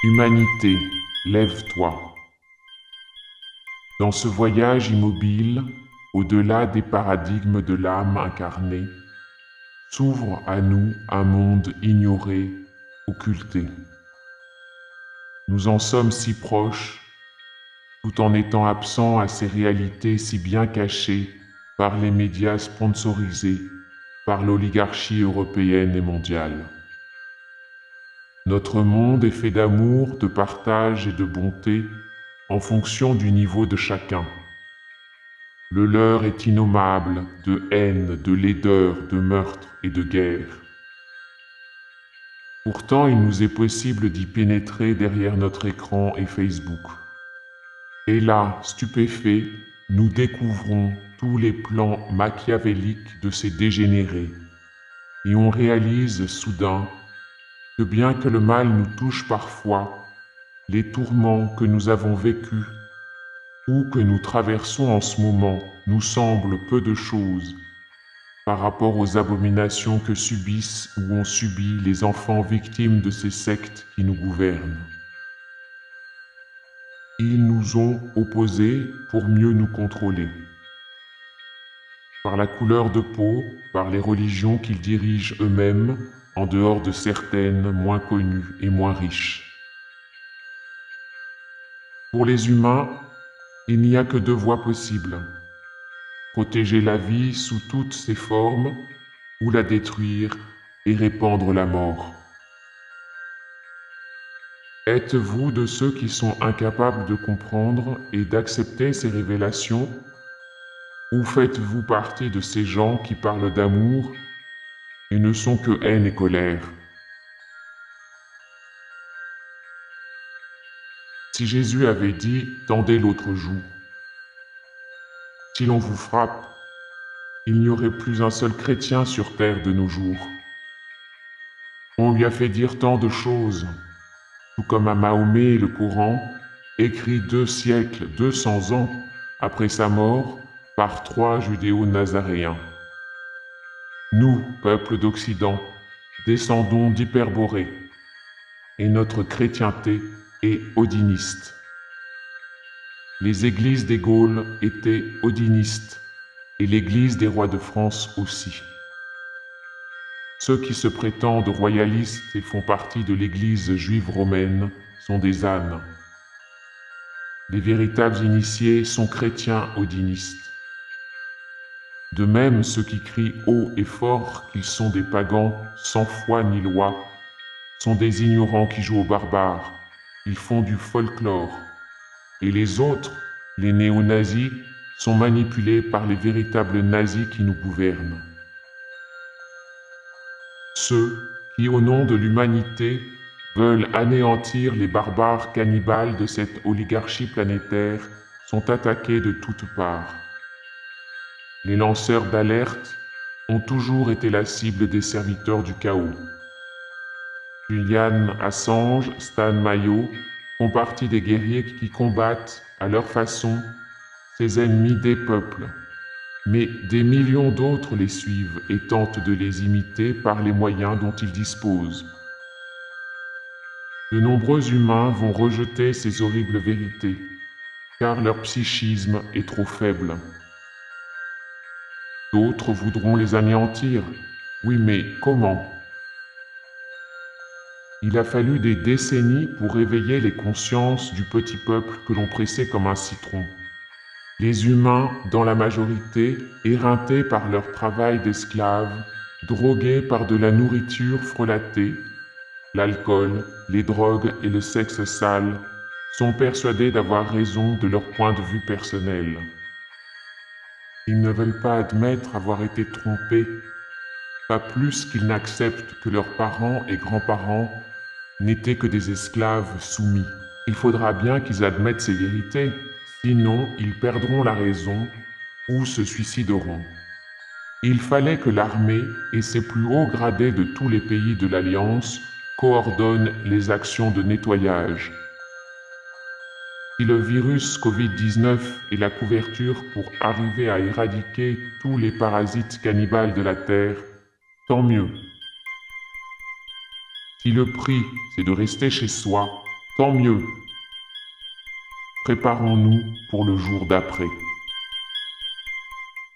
Humanité, lève-toi. Dans ce voyage immobile, au-delà des paradigmes de l'âme incarnée, s'ouvre à nous un monde ignoré, occulté. Nous en sommes si proches, tout en étant absents à ces réalités si bien cachées par les médias sponsorisés par l'oligarchie européenne et mondiale. Notre monde est fait d'amour, de partage et de bonté en fonction du niveau de chacun. Le leur est innommable de haine, de laideur, de meurtre et de guerre. Pourtant, il nous est possible d'y pénétrer derrière notre écran et Facebook. Et là, stupéfaits, nous découvrons tous les plans machiavéliques de ces dégénérés. Et on réalise soudain que bien que le mal nous touche parfois, les tourments que nous avons vécus ou que nous traversons en ce moment nous semblent peu de choses par rapport aux abominations que subissent ou ont subi les enfants victimes de ces sectes qui nous gouvernent. Ils nous ont opposés pour mieux nous contrôler. Par la couleur de peau, par les religions qu'ils dirigent eux-mêmes, en dehors de certaines moins connues et moins riches. Pour les humains, il n'y a que deux voies possibles. Protéger la vie sous toutes ses formes, ou la détruire et répandre la mort. Êtes-vous de ceux qui sont incapables de comprendre et d'accepter ces révélations, ou faites-vous partie de ces gens qui parlent d'amour et ne sont que haine et colère? Si Jésus avait dit « tendez l'autre joue », si l'on vous frappe, il n'y aurait plus un seul chrétien sur terre de nos jours. On lui a fait dire tant de choses, tout comme à Mahomet le Coran, écrit 2 siècles, 200 ans après sa mort par 3 judéo-nazaréens. Nous, peuple d'Occident, descendons d'Hyperborée, et notre chrétienté est odiniste. Les églises des Gaules étaient odinistes, et l'église des rois de France aussi. Ceux qui se prétendent royalistes et font partie de l'église juive romaine sont des ânes. Les véritables initiés sont chrétiens odinistes. De même, ceux qui crient haut et fort qu'ils sont des pagans sans foi ni loi sont des ignorants qui jouent aux barbares. Ils font du folklore. Et les autres, les néo-nazis, sont manipulés par les véritables nazis qui nous gouvernent. Ceux qui, au nom de l'humanité, veulent anéantir les barbares cannibales de cette oligarchie planétaire sont attaqués de toutes parts. Les lanceurs d'alerte ont toujours été la cible des serviteurs du chaos. Julian Assange, Stan Mayo font partie des guerriers qui combattent, à leur façon, ces ennemis des peuples. Mais des millions d'autres les suivent et tentent de les imiter par les moyens dont ils disposent. De nombreux humains vont rejeter ces horribles vérités, car leur psychisme est trop faible. D'autres voudront les anéantir. Oui, mais comment? Il a fallu des décennies pour réveiller les consciences du petit peuple que l'on pressait comme un citron. Les humains, dans la majorité, éreintés par leur travail d'esclaves, drogués par de la nourriture frelatée, l'alcool, les drogues et le sexe sale, sont persuadés d'avoir raison de leur point de vue personnel. Ils ne veulent pas admettre avoir été trompés, pas plus qu'ils n'acceptent que leurs parents et grands-parents n'étaient que des esclaves soumis. Il faudra bien qu'ils admettent ces vérités, sinon ils perdront la raison ou se suicideront. Il fallait que l'armée et ses plus hauts gradés de tous les pays de l'Alliance coordonnent les actions de nettoyage. Si le virus Covid-19 est la couverture pour arriver à éradiquer tous les parasites cannibales de la Terre, tant mieux. Si le prix, c'est de rester chez soi, Tant mieux. Préparons-nous pour le jour d'après.